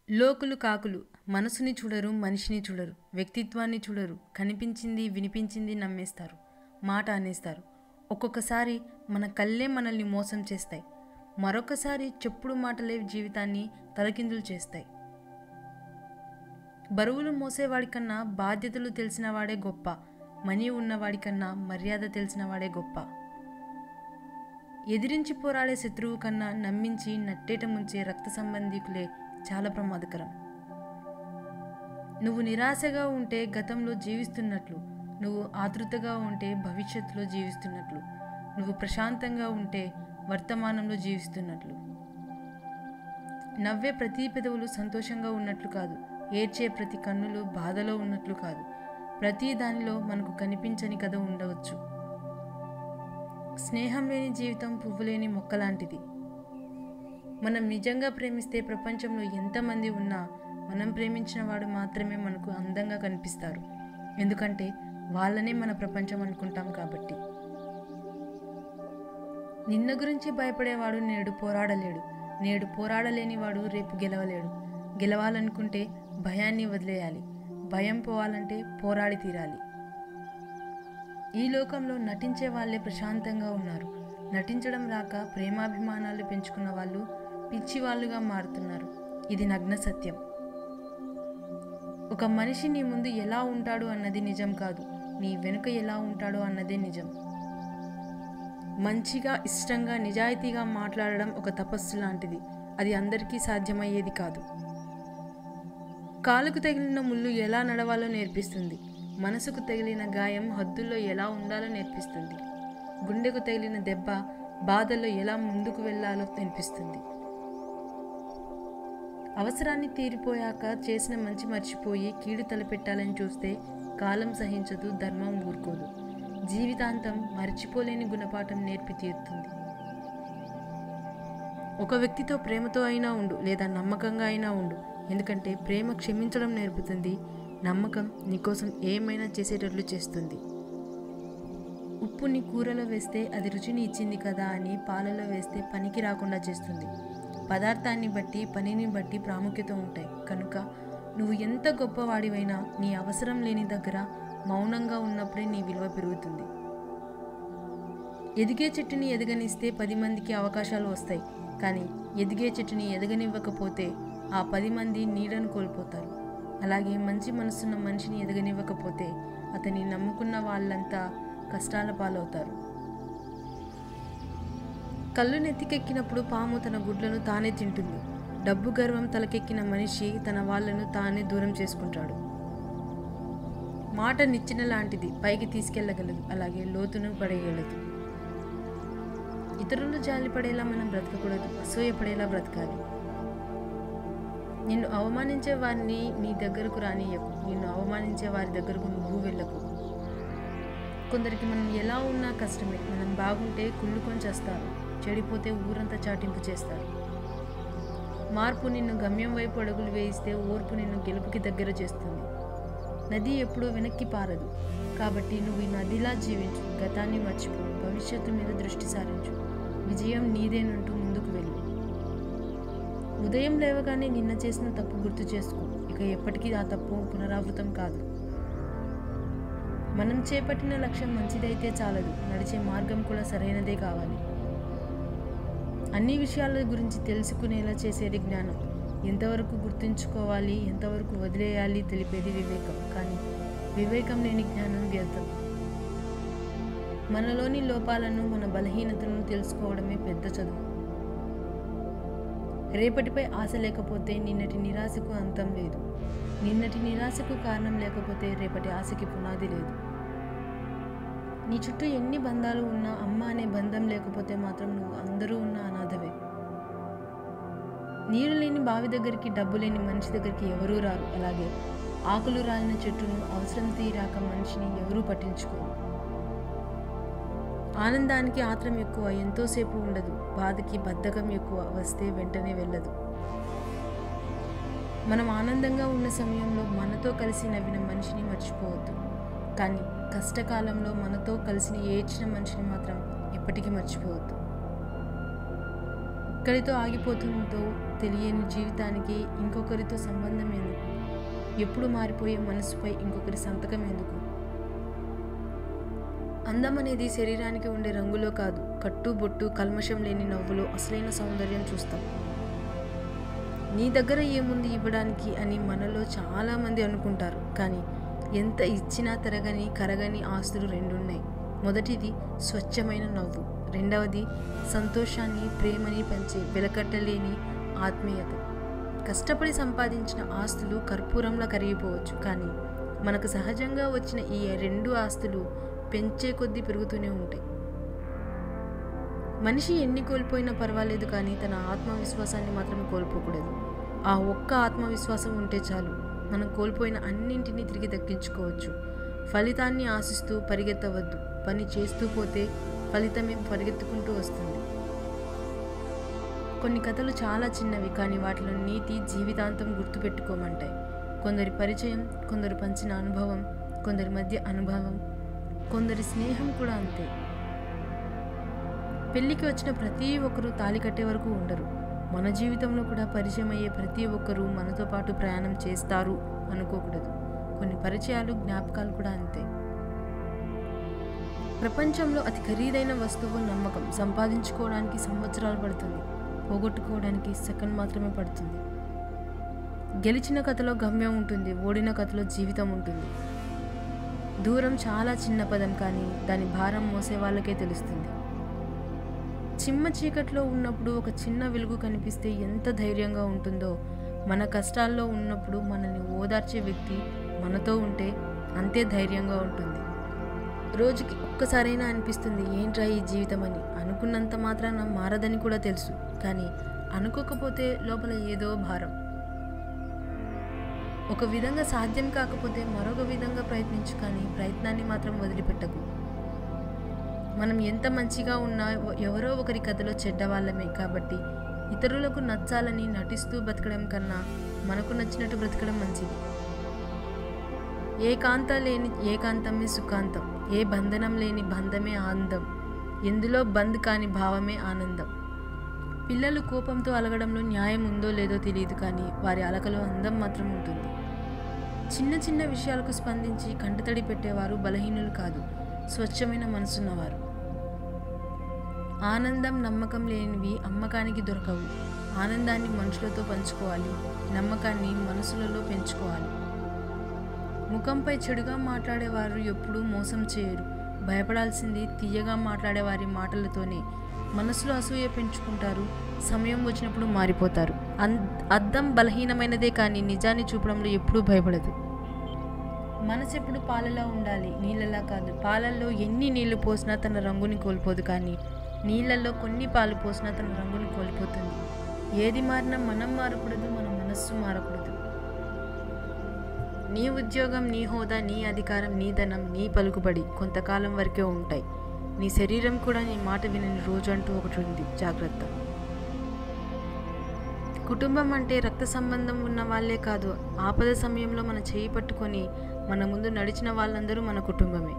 లోకులు కాకులు మనసుని చూడరు, మనిషిని చూడరు, వ్యక్తిత్వాన్ని చూడరు. కనిపించింది వినిపించింది నమ్మేస్తారు, మాట అనేస్తారు. ఒక్కొక్కసారి మన కళ్ళే మనల్ని మోసం చేస్తాయి. మరొకసారి చెప్పుడు మాటలే జీవితాన్ని తలకిందులు చేస్తాయి. బరువులు మోసేవాడికన్నా బాధ్యతలు తెలిసిన వాడే గొప్ప. మనీ ఉన్నవాడికన్నా మర్యాద తెలిసిన వాడే గొప్ప. ఎదిరించి పోరాడే శత్రువు కన్నా నమ్మించి నట్టేట ముంచే రక్త సంబంధికులే చాలా ప్రమాదకరం. నువ్వు నిరాశగా ఉంటే గతంలో జీవిస్తున్నట్లు, నువ్వు ఆతృతగా ఉంటే భవిష్యత్తులో జీవిస్తున్నట్లు, నువ్వు ప్రశాంతంగా ఉంటే వర్తమానంలో జీవిస్తున్నట్లు. నవ్వే ప్రతి పెదవులు సంతోషంగా ఉన్నట్లు కాదు, ఏడ్చే ప్రతి కన్నులు బాధలో ఉన్నట్లు కాదు. ప్రతి దానిలో మనకు కనిపించని కథ ఉండవచ్చు. స్నేహం లేని జీవితం పువ్వు లేని మొక్క లాంటిది. మనం నిజంగా ప్రేమిస్తే ప్రపంచంలో ఎంతమంది ఉన్నా మనం ప్రేమించిన వాడు మాత్రమే మనకు అందంగా కనిపిస్తారు. ఎందుకంటే వాళ్ళనే మన ప్రపంచం అనుకుంటాం కాబట్టి. నిన్న గురించి భయపడేవాడు నేడు పోరాడలేడు, నేడు పోరాడలేని వాడు రేపు గెలవలేడు. గెలవాలనుకుంటే భయాన్ని వదిలేయాలి, భయం పోవాలంటే పోరాడి తీరాలి. ఈ లోకంలో నటించే వాళ్ళే ప్రశాంతంగా ఉన్నారు. నటించడం రాక ప్రేమాభిమానాలు పెంచుకున్న వాళ్ళు పిచ్చివాళ్ళుగా మారుతున్నారు. ఇది నగ్న సత్యం. ఒక మనిషి నీ ముందు ఎలా ఉంటాడు అన్నది నిజం కాదు, నీ వెనుక ఎలా ఉంటాడో అన్నదే నిజం. మంచిగా, ఇష్టంగా, నిజాయితీగా మాట్లాడడం ఒక తపస్సు లాంటిది. అది అందరికీ సాధ్యమయ్యేది కాదు. కాలుకు తగిలిన ముళ్ళు ఎలా నడవాలో నేర్పిస్తుంది. మనసుకు తగిలిన గాయం హద్దుల్లో ఎలా ఉండాలో నేర్పిస్తుంది. గుండెకు తగిలిన దెబ్బ బాధల్లో ఎలా ముందుకు వెళ్ళాలో నేర్పిస్తుంది. అవసరాన్ని తీరిపోయాక చేసిన మంచి మర్చిపోయి కీడు తలపెట్టాలని చూస్తే కాలం సహించదు, ధర్మం ఊరుకోదు. జీవితాంతం మర్చిపోలేని గుణపాఠం నేర్పి తీరుతుంది. ఒక వ్యక్తితో ప్రేమతో అయినా ఉండు, లేదా నమ్మకంగా అయినా ఉండు. ఎందుకంటే ప్రేమ క్షమించడం నేర్పుతుంది, నమ్మకం నీకోసం ఏమైనా చేసేటట్లు చేస్తుంది. ఉప్పుని కూరలో వేస్తే అది రుచిని ఇచ్చింది కదా అని పాలలో వేస్తే పనికి రాకుండా చేస్తుంది. పదార్థాన్ని బట్టి, పనిని బట్టి ప్రాముఖ్యత ఉంటాయి. కనుక నువ్వు ఎంత గొప్పవాడివైనా నీ అవసరం లేని దగ్గర మౌనంగా ఉన్నప్పుడే నీ విలువ పెరుగుతుంది. ఎదిగే చెట్టుని ఎదగనిస్తే 10 మందికి అవకాశాలు వస్తాయి. కానీ ఎదిగే చెట్టుని ఎదగనివ్వకపోతే ఆ 10 మంది నీడను కోల్పోతారు. అలాగే మంచి మనసున్న మనిషిని ఎదగనివ్వకపోతే అతన్ని నమ్ముకున్న వాళ్ళంతా కష్టాల పాలవుతారు. కళ్ళు నెత్తికెక్కినప్పుడు పాము తన గుడ్లను తానే తింటుంది. డబ్బు గర్వం తలకెక్కిన మనిషి తన వాళ్లను తానే దూరం చేసుకుంటాడు. మాట నిచ్చెన లాంటిది, పైకి తీసుకెళ్లగలదు, అలాగే లోతును పడేయగలదు. ఇతరులు జాలిపడేలా మనం బ్రతకకూడదు, అసూయపడేలా బ్రతకాలి. నిన్ను అవమానించే వారిని నీ దగ్గరకు రానియకు, నిన్ను అవమానించే వారి దగ్గరకు నువ్వు వెళ్ళకు. కొందరికి మనం ఎలా ఉన్నా కష్టమే. మనం బాగుంటే కుళ్ళుకొని చేస్తారు, చెడిపోతే ఊరంతా చాటింపు చేస్తారు. మార్పు నిన్ను గమ్యం వైపు అడుగులు వేయిస్తే ఓర్పు నిన్ను గెలుపుకి దగ్గర చేస్తుంది. నది ఎప్పుడూ వెనక్కి పారదు. కాబట్టి నువ్వు ఈ నదిలా జీవించు, గతాన్ని మర్చిపో, భవిష్యత్తు మీద దృష్టి సారించు. విజయం నీదేనంటూ ముందుకు వెళ్ళు. ఉదయం లేవగానే నిన్న చేసిన తప్పు గుర్తు చేసుకో. ఇక ఎప్పటికీ ఆ తప్పు పునరావృతం కాదు. మనం చేపట్టిన లక్ష్యం మంచిదైతే చాలదు, నడిచే మార్గం కూడా సరైనదే కావాలి. అన్ని విషయాల గురించి తెలుసుకునేలా చేసేది జ్ఞానం. ఎంతవరకు గుర్తుంచుకోవాలి, ఎంతవరకు వదిలేయాలి తెలిపేది వివేకం. కానీ వివేకం లేని జ్ఞానం వ్యర్థం. మనలోని లోపాలను, మన బలహీనతలను తెలుసుకోవడమే పెద్ద చదువు. రేపటిపై ఆశ లేకపోతే నిన్నటి నిరాశకు అంతం లేదు. నిన్నటి నిరాశకు కారణం లేకపోతే రేపటి ఆశకి పునాది లేదు. నీ చుట్టూ ఎన్ని బంధాలు ఉన్నా అమ్మ అనే బంధం లేకపోతే మాత్రం నువ్వు అందరూ ఉన్న అనాథవే. నీరు లేని బావి దగ్గరికి, డబ్బు లేని మనిషి దగ్గరికి ఎవరూ రారు. అలాగే ఆకులు రాలిన చెట్టును, అవసరం తీరాక మనిషిని ఎవరూ పట్టించుకోరు. ఆనందానికి ఆత్రం ఎక్కువ, ఎంతోసేపు ఉండదు. బాధకి బద్ధకం ఎక్కువ, వస్తే వెంటనే వెళ్ళదు. మనం ఆనందంగా ఉన్న సమయంలో మనతో కలిసి నవ్విన మనిషిని మర్చిపోవద్దు. కానీ కష్టకాలంలో మనతో కలిసి ఏడ్చిన మనిషిని మాత్రం ఎప్పటికీ మర్చిపోవద్దు. ఎక్కడితో ఆగిపోతుందో తెలియని జీవితానికి ఇంకొకరితో సంబంధం ఎందుకు? ఎప్పుడు మారిపోయే మనసుపై ఇంకొకరి సంతకం ఎందుకు? అందం అనేది శరీరానికి ఉండే రంగులో కాదు, కట్టుబొట్టు కల్మషం లేని నవ్వులో అసలైన సౌందర్యం చూస్తాం. నీ దగ్గర ఏముంది ఇవ్వడానికి అని మనలో చాలామంది అనుకుంటారు. కానీ ఎంత ఇచ్చినా తరగని కరగని ఆస్తులు రెండున్నాయి. మొదటిది స్వచ్ఛమైన నవ్వు, రెండవది సంతోషాన్ని ప్రేమని పంచే వెలకట్టలేని ఆత్మీయత. కష్టపడి సంపాదించిన ఆస్తులు కర్పూరంలా కరిగిపోవచ్చు, కానీ మనకు సహజంగా వచ్చిన ఈ రెండు ఆస్తులు పెంచే కొద్దీ పెరుగుతూనే ఉంటాయి. మనిషి ఎన్ని కోల్పోయినా పర్వాలేదు, కానీ తన ఆత్మవిశ్వాసాన్ని మాత్రం కోల్పోకూడదు. ఆ ఒక్క ఆత్మవిశ్వాసం ఉంటే చాలు, మనం కోల్పోయిన అన్నింటినీ తిరిగి దక్కించుకోవచ్చు. ఫలితాన్ని ఆశిస్తూ పరిగెత్తవద్దు, పని చేస్తూ పోతే ఫలితమే పరిగెత్తుకుంటూ వస్తుంది. కొన్ని కథలు చాలా చిన్నవి, కానీ వాటిలో నీతి జీవితాంతం గుర్తుపెట్టుకోమంటాయి. కొందరి పరిచయం, కొందరు పంచిన అనుభవం, కొందరి మధ్య అనుభవం, కొందరి స్నేహం కూడా అంతే. పెళ్ళికి వచ్చిన ప్రతి ఒక్కరూ తాళి కట్టే వరకు ఉండరు. మన జీవితంలో కూడా పరిచయం అయ్యే ప్రతి ఒక్కరూ మనతో పాటు ప్రయాణం చేస్తారు అనుకోకూడదు. కొన్ని పరిచయాలు, జ్ఞాపకాలు కూడా అంతే. ప్రపంచంలో అతి ఖరీదైన వస్తువు నమ్మకం. సంపాదించుకోవడానికి సంవత్సరాలు పడుతుంది, పోగొట్టుకోవడానికి సెకండ్ మాత్రమే పడుతుంది. గెలిచిన కథలో గమ్యం ఉంటుంది, ఓడిన కథలో జీవితం ఉంటుంది. దూరం చాలా చిన్న పదం, కానీ దాని భారం మోసే వాళ్ళకే తెలుస్తుంది. చిమ్మ చీకట్లో ఉన్నప్పుడు ఒక చిన్న వెలుగు కనిపిస్తే ఎంత ధైర్యంగా ఉంటుందో, మన కష్టాల్లో ఉన్నప్పుడు మనల్ని ఓదార్చే వ్యక్తి మనతో ఉంటే అంతే ధైర్యంగా ఉంటుంది. రోజుకి ఒక్కసారైనా అనిపిస్తుంది ఏంట్రా ఈ జీవితం అని. అనుకున్నంత మాత్రాన మారదని కూడా తెలుసు, కానీ అనుకోకపోతే లోపల ఏదో భారం. ఒక విధంగా సాధ్యం కాకపోతే మరొక విధంగా ప్రయత్నించు, కానీ ప్రయత్నాన్ని మాత్రం వదిలిపెట్టకు. మనం ఎంత మంచిగా ఉన్నా ఎవరో ఒకరి కథలో చెడ్డవాళ్ళమే. కాబట్టి ఇతరులకు నచ్చాలని నటిస్తూ బ్రతకడం కన్నా మనకు నచ్చినట్టు బ్రతకడం మంచిది. ఏకాంత లేని ఏకాంతమే సుఖాంతం, ఏ బంధనం లేని బంధమే ఆనందం, ఎందులో బంద్ కాని భావమే ఆనందం. పిల్లలు కోపంతో అలగడంలో న్యాయం ఉందో లేదో తెలియదు, కానీ వారి అలకలో అందం మాత్రం ఉంటుంది. చిన్న చిన్న విషయాలకు స్పందించి కంటతడి పెట్టేవారు బలహీనులు కాదు, స్వచ్ఛమైన మనసున్నవారు. ఆనందం నమ్మకం లేనివి అమ్మకానికి దొరకవు. ఆనందాన్ని మనుషులతో పంచుకోవాలి, నమ్మకాన్ని మనసులలో పెంచుకోవాలి. ముఖంపై చెడుగా మాట్లాడేవారు ఎప్పుడూ మోసం చేయరు. భయపడాల్సింది తీయగా మాట్లాడేవారి మాటలతోనే. మనసులో అసూయ పెంచుకుంటారు, సమయం వచ్చినప్పుడు మారిపోతారు. అద్దం బలహీనమైనదే, కానీ నిజాన్ని చూపడంలో ఎప్పుడూ భయపడదు. మనసు ఎప్పుడు పాలలా ఉండాలి, నీళ్ళలా కాదు. పాలల్లో ఎన్ని నీళ్లు పోసినా తన రంగుని కోల్పోదు, కానీ నీళ్ళల్లో కొన్ని పాలు పోసినా తన రంగుని కోల్పోతుంది. ఏది మారినా మనం మారకూడదు, మన మనస్సు మారకూడదు. నీ ఉద్యోగం, నీ హోదా, నీ అధికారం, నీ ధనం, నీ పలుకుబడి కొంతకాలం వరకే ఉంటాయి. నీ శరీరం కూడా నీ మాట వినని రోజు అంటూ ఒకటి ఉంది, జాగ్రత్త. కుటుంబం అంటే రక్త సంబంధం ఉన్న వాళ్ళే కాదు, ఆపద సమయంలో మన చేయి పట్టుకొని మన ముందు నడిచిన వాళ్ళందరూ మన కుటుంబమే.